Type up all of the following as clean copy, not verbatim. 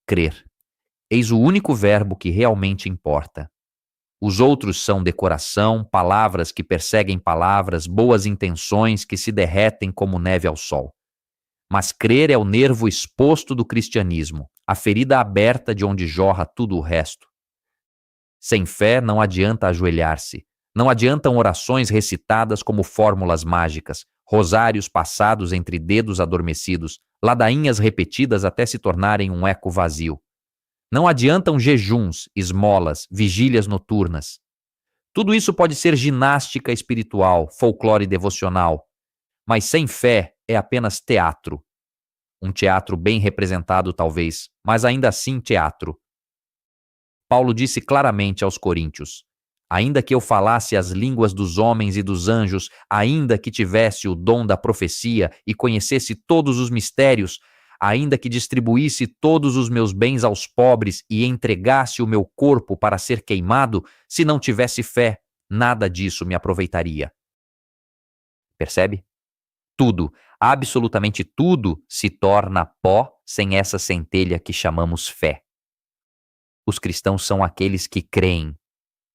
crer. Eis o único verbo que realmente importa. Os outros são decoração, palavras que perseguem palavras, boas intenções que se derretem como neve ao sol. Mas crer é o nervo exposto do cristianismo, a ferida aberta de onde jorra tudo o resto. Sem fé não adianta ajoelhar-se. Não adiantam orações recitadas como fórmulas mágicas, rosários passados entre dedos adormecidos, ladainhas repetidas até se tornarem um eco vazio. Não adiantam jejuns, esmolas, vigílias noturnas. Tudo isso pode ser ginástica espiritual, folclore devocional, mas sem fé é apenas teatro. Um teatro bem representado, talvez, mas ainda assim teatro. Paulo disse claramente aos coríntios: ainda que eu falasse as línguas dos homens e dos anjos, ainda que tivesse o dom da profecia e conhecesse todos os mistérios, ainda que distribuísse todos os meus bens aos pobres e entregasse o meu corpo para ser queimado, se não tivesse fé, nada disso me aproveitaria. Percebe? Tudo, absolutamente tudo, se torna pó sem essa centelha que chamamos fé. Os cristãos são aqueles que creem,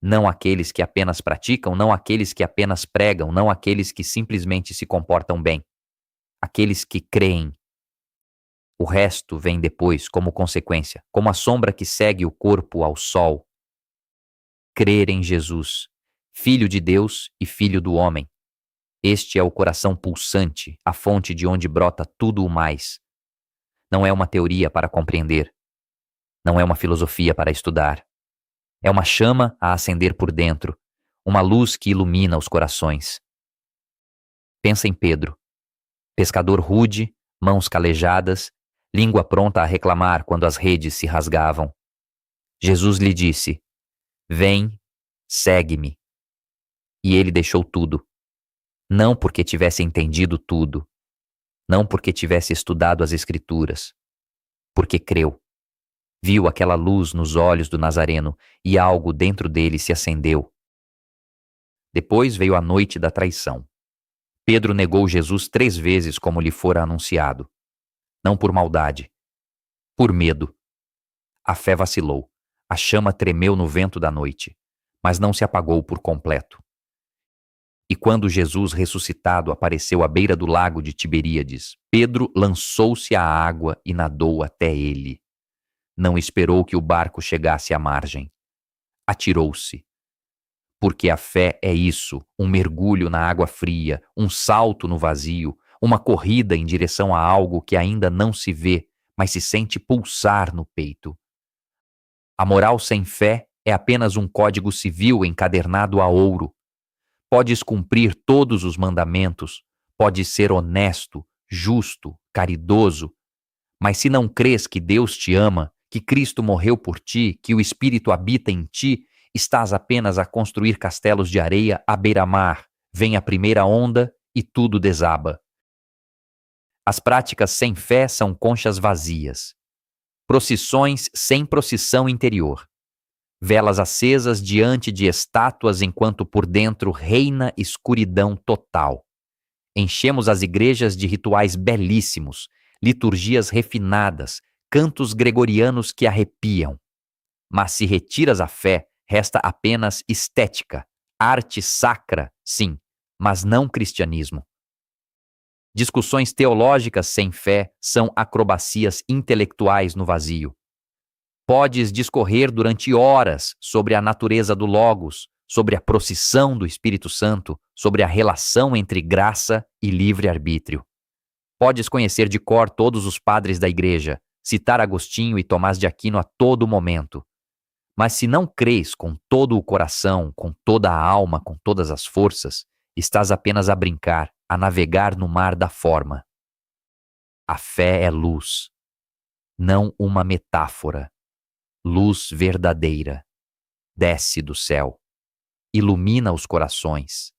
não aqueles que apenas praticam, não aqueles que apenas pregam, não aqueles que simplesmente se comportam bem. Aqueles que creem. O resto vem depois como consequência, como a sombra que segue o corpo ao sol. Crer em Jesus, Filho de Deus e Filho do homem. Este é o coração pulsante, a fonte de onde brota tudo o mais. Não é uma teoria para compreender. Não é uma filosofia para estudar. É uma chama a acender por dentro, uma luz que ilumina os corações. Pensa em Pedro, pescador rude, mãos calejadas, língua pronta a reclamar quando as redes se rasgavam. Jesus lhe disse: vem, segue-me. E ele deixou tudo. Não porque tivesse entendido tudo, não porque tivesse estudado as Escrituras, porque creu. Viu aquela luz nos olhos do Nazareno e algo dentro dele se acendeu. Depois veio a noite da traição. Pedro negou Jesus 3 vezes como lhe fora anunciado. Não por maldade, por medo. A fé vacilou, a chama tremeu no vento da noite, mas não se apagou por completo. E quando Jesus ressuscitado apareceu à beira do lago de Tiberíades, Pedro lançou-se à água e nadou até ele. Não esperou que o barco chegasse à margem. Atirou-se. Porque a fé é isso, um mergulho na água fria, um salto no vazio, uma corrida em direção a algo que ainda não se vê, mas se sente pulsar no peito. A moral sem fé é apenas um código civil encadernado a ouro. Podes cumprir todos os mandamentos, podes ser honesto, justo, caridoso, mas se não crês que Deus te ama, que Cristo morreu por ti, que o Espírito habita em ti, estás apenas a construir castelos de areia à beira-mar. Vem a primeira onda e tudo desaba. As práticas sem fé são conchas vazias. Procissões sem procissão interior. Velas acesas diante de estátuas enquanto por dentro reina escuridão total. Enchemos as igrejas de rituais belíssimos, liturgias refinadas, cantos gregorianos que arrepiam. Mas se retiras a fé, resta apenas estética, arte sacra, sim, mas não cristianismo. Discussões teológicas sem fé são acrobacias intelectuais no vazio. Podes discorrer durante horas sobre a natureza do Logos, sobre a procissão do Espírito Santo, sobre a relação entre graça e livre-arbítrio. Podes conhecer de cor todos os padres da igreja, citar Agostinho e Tomás de Aquino a todo momento. Mas se não crês com todo o coração, com toda a alma, com todas as forças, estás apenas a brincar, a navegar no mar da forma. A fé é luz, não uma metáfora. Luz verdadeira. Desce do céu. Ilumina os corações.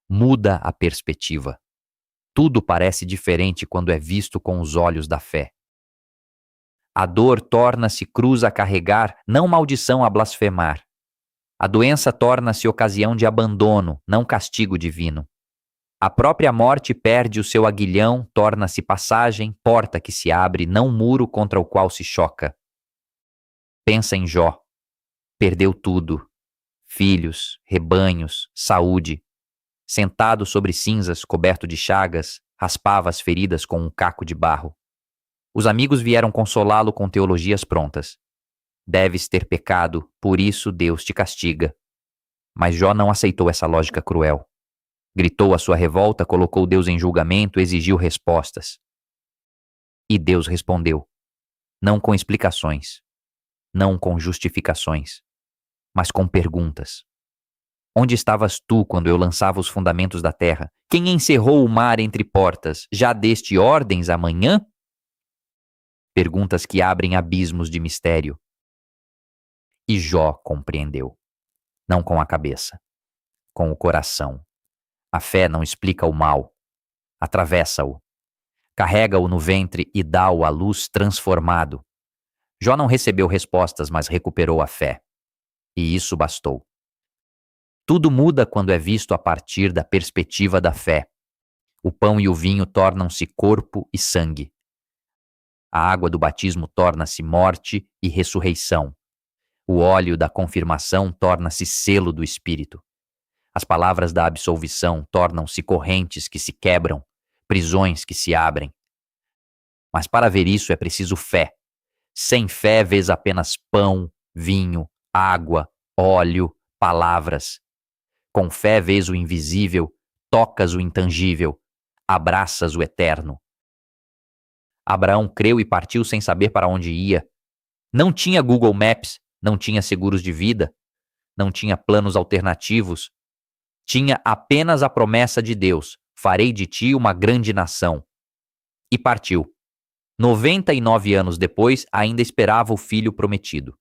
Muda a perspectiva. Tudo parece diferente quando é visto com os olhos da fé. A dor torna-se cruz a carregar, não maldição a blasfemar. A doença torna-se ocasião de abandono, não castigo divino. A própria morte perde o seu aguilhão, torna-se passagem, porta que se abre, não muro contra o qual se choca. Pensa em Jó. Perdeu tudo: filhos, rebanhos, saúde. Sentado sobre cinzas, coberto de chagas, raspava as feridas com um caco de barro. Os amigos vieram consolá-lo com teologias prontas. Deves ter pecado, por isso Deus te castiga. Mas Jó não aceitou essa lógica cruel. Gritou a sua revolta, colocou Deus em julgamento, exigiu respostas. E Deus respondeu, não com explicações, não com justificações, mas com perguntas. Onde estavas tu quando eu lançava os fundamentos da terra? Quem encerrou o mar entre portas? Já deste ordens amanhã? Perguntas que abrem abismos de mistério. E Jó compreendeu. Não com a cabeça, com o coração. A fé não explica o mal, atravessa-o. Carrega-o no ventre e dá-o à luz transformado. Jó não recebeu respostas, mas recuperou a fé. E isso bastou. Tudo muda quando é visto a partir da perspectiva da fé. O pão e o vinho tornam-se corpo e sangue. A água do batismo torna-se morte e ressurreição. O óleo da confirmação torna-se selo do Espírito. As palavras da absolvição tornam-se correntes que se quebram, prisões que se abrem. Mas para ver isso é preciso fé. Sem fé vês apenas pão, vinho, água, óleo, palavras. Com fé vês o invisível, tocas o intangível, abraças o eterno. Abraão creu e partiu sem saber para onde ia. Não tinha Google Maps, não tinha seguros de vida, não tinha planos alternativos. Tinha apenas a promessa de Deus: farei de ti uma grande nação. E partiu. 99 anos depois, ainda esperava o filho prometido.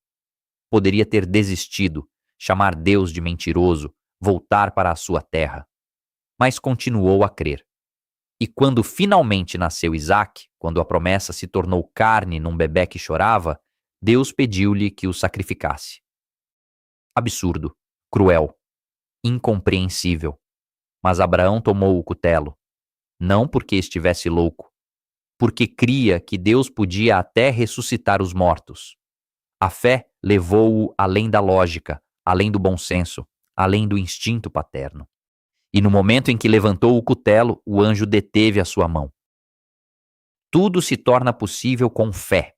Poderia ter desistido, chamar Deus de mentiroso, voltar para a sua terra. Mas continuou a crer. E quando finalmente nasceu Isaque, quando a promessa se tornou carne num bebé que chorava, Deus pediu-lhe que o sacrificasse. Absurdo, cruel, incompreensível. Mas Abraão tomou o cutelo, não porque estivesse louco, porque cria que Deus podia até ressuscitar os mortos. A fé levou-o além da lógica, além do bom senso, além do instinto paterno. E no momento em que levantou o cutelo, o anjo deteve a sua mão. Tudo se torna possível com fé.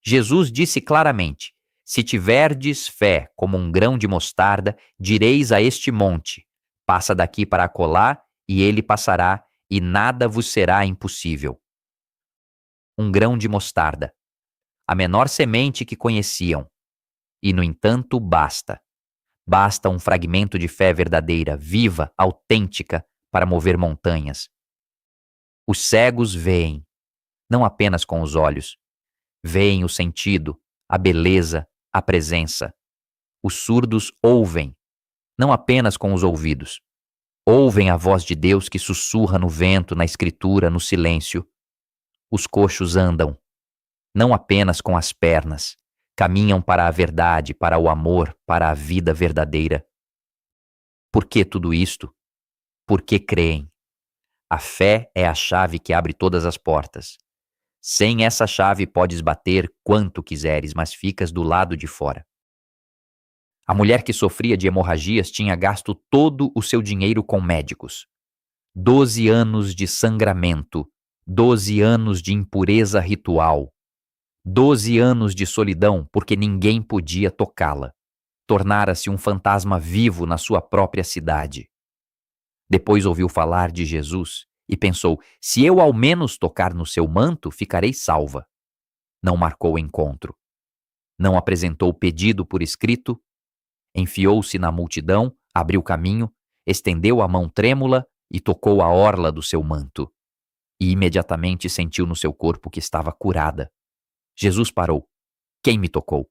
Jesus disse claramente: se tiverdes fé como um grão de mostarda, direis a este monte: passa daqui para acolá, e ele passará, e nada vos será impossível. Um grão de mostarda, a menor semente que conheciam. E, no entanto, basta. Basta um fragmento de fé verdadeira, viva, autêntica, para mover montanhas. Os cegos veem, não apenas com os olhos. Veem o sentido, a beleza, a presença. Os surdos ouvem, não apenas com os ouvidos. Ouvem a voz de Deus que sussurra no vento, na escritura, no silêncio. Os coxos andam, não apenas com as pernas. Caminham para a verdade, para o amor, para a vida verdadeira. Por que tudo isto? Porque creem. A fé é a chave que abre todas as portas. Sem essa chave podes bater quanto quiseres, mas ficas do lado de fora. A mulher que sofria de hemorragias tinha gasto todo o seu dinheiro com médicos. 12 anos de sangramento, 12 anos de impureza ritual, 12 anos de solidão porque ninguém podia tocá-la. Tornara-se um fantasma vivo na sua própria cidade. Depois ouviu falar de Jesus e pensou: se eu ao menos tocar no seu manto, ficarei salva. Não marcou o encontro. Não apresentou pedido por escrito. Enfiou-se na multidão, abriu caminho, estendeu a mão trêmula e tocou a orla do seu manto. E imediatamente sentiu no seu corpo que estava curada. Jesus parou. Quem me tocou?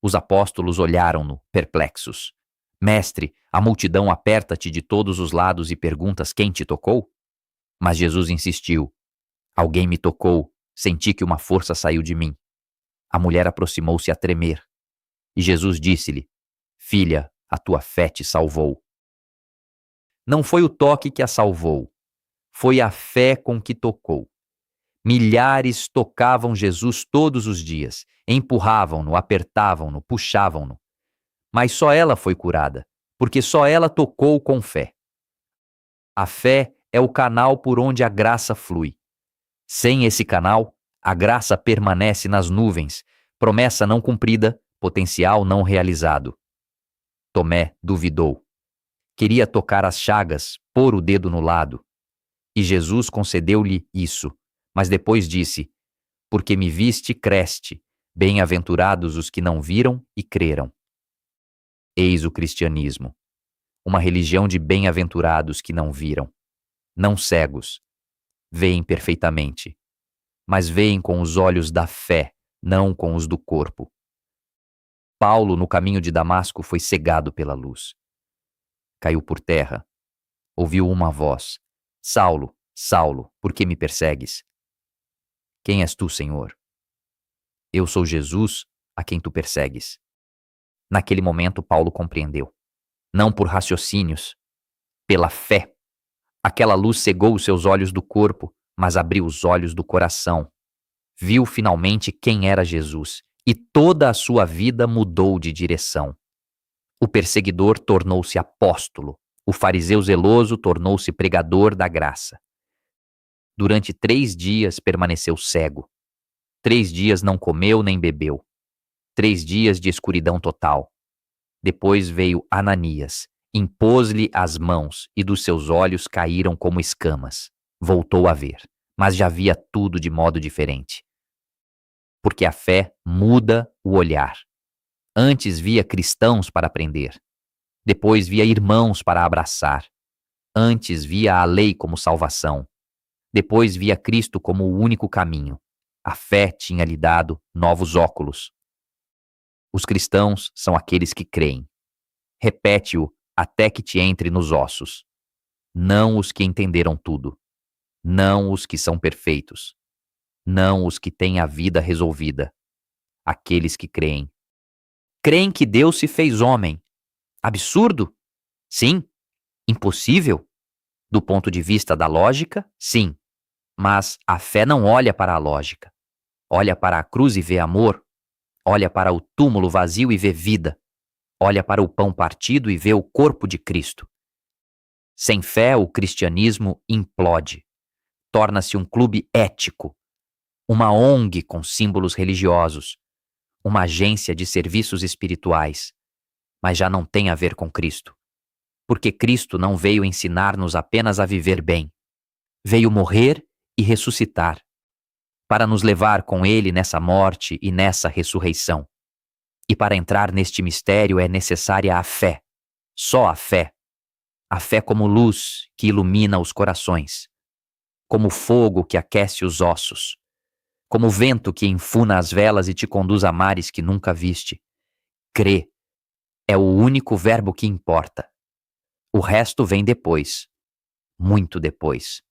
Os apóstolos olharam-no, perplexos. Mestre, a multidão aperta-te de todos os lados e perguntas quem te tocou? Mas Jesus insistiu. Alguém me tocou, senti que uma força saiu de mim. A mulher aproximou-se a tremer. E Jesus disse-lhe: Filha, a tua fé te salvou. Não foi o toque que a salvou, foi a fé com que tocou. Milhares tocavam Jesus todos os dias, empurravam-no, apertavam-no, puxavam-no. Mas só ela foi curada, porque só ela tocou com fé. A fé é o canal por onde a graça flui. Sem esse canal, a graça permanece nas nuvens, promessa não cumprida, potencial não realizado. Tomé duvidou. Queria tocar as chagas, pôr o dedo no lado. E Jesus concedeu-lhe isso, mas depois disse: Porque me viste, creste. Bem-aventurados os que não viram e creram. Eis o cristianismo, uma religião de bem-aventurados que não viram, não cegos. Veem perfeitamente, mas veem com os olhos da fé, não com os do corpo. Paulo, no caminho de Damasco, foi cegado pela luz. Caiu por terra. Ouviu uma voz: Saulo, Saulo, por que me persegues? Quem és tu, Senhor? Eu sou Jesus, a quem tu persegues. Naquele momento, Paulo compreendeu. Não por raciocínios, pela fé. Aquela luz cegou os seus olhos do corpo, mas abriu os olhos do coração. Viu finalmente quem era Jesus, e toda a sua vida mudou de direção. O perseguidor tornou-se apóstolo, o fariseu zeloso tornou-se pregador da graça. Durante 3 dias permaneceu cego. 3 dias não comeu nem bebeu. 3 dias de escuridão total. Depois veio Ananias, impôs-lhe as mãos e dos seus olhos caíram como escamas. Voltou a ver, mas já via tudo de modo diferente. Porque a fé muda o olhar. Antes via cristãos para aprender. Depois via irmãos para abraçar. Antes via a lei como salvação. Depois via Cristo como o único caminho. A fé tinha lhe dado novos óculos. Os cristãos são aqueles que creem. Repete-o até que te entre nos ossos. Não os que entenderam tudo. Não os que são perfeitos. Não os que têm a vida resolvida. Aqueles que creem. Creem que Deus se fez homem. Absurdo? Sim. Impossível? Do ponto de vista da lógica, sim. Mas a fé não olha para a lógica. Olha para a cruz e vê amor. Olha para o túmulo vazio e vê vida. Olha para o pão partido e vê o corpo de Cristo. Sem fé, o cristianismo implode. Torna-se um clube ético, uma ONG com símbolos religiosos, uma agência de serviços espirituais, mas já não tem a ver com Cristo. Porque Cristo não veio ensinar-nos apenas a viver bem. Veio morrer e ressuscitar, para nos levar com Ele nessa morte e nessa ressurreição. E para entrar neste mistério é necessária a fé, só a fé. A fé como luz que ilumina os corações, como fogo que aquece os ossos, como vento que enfuna as velas e te conduz a mares que nunca viste. Crê. É o único verbo que importa. O resto vem depois, muito depois.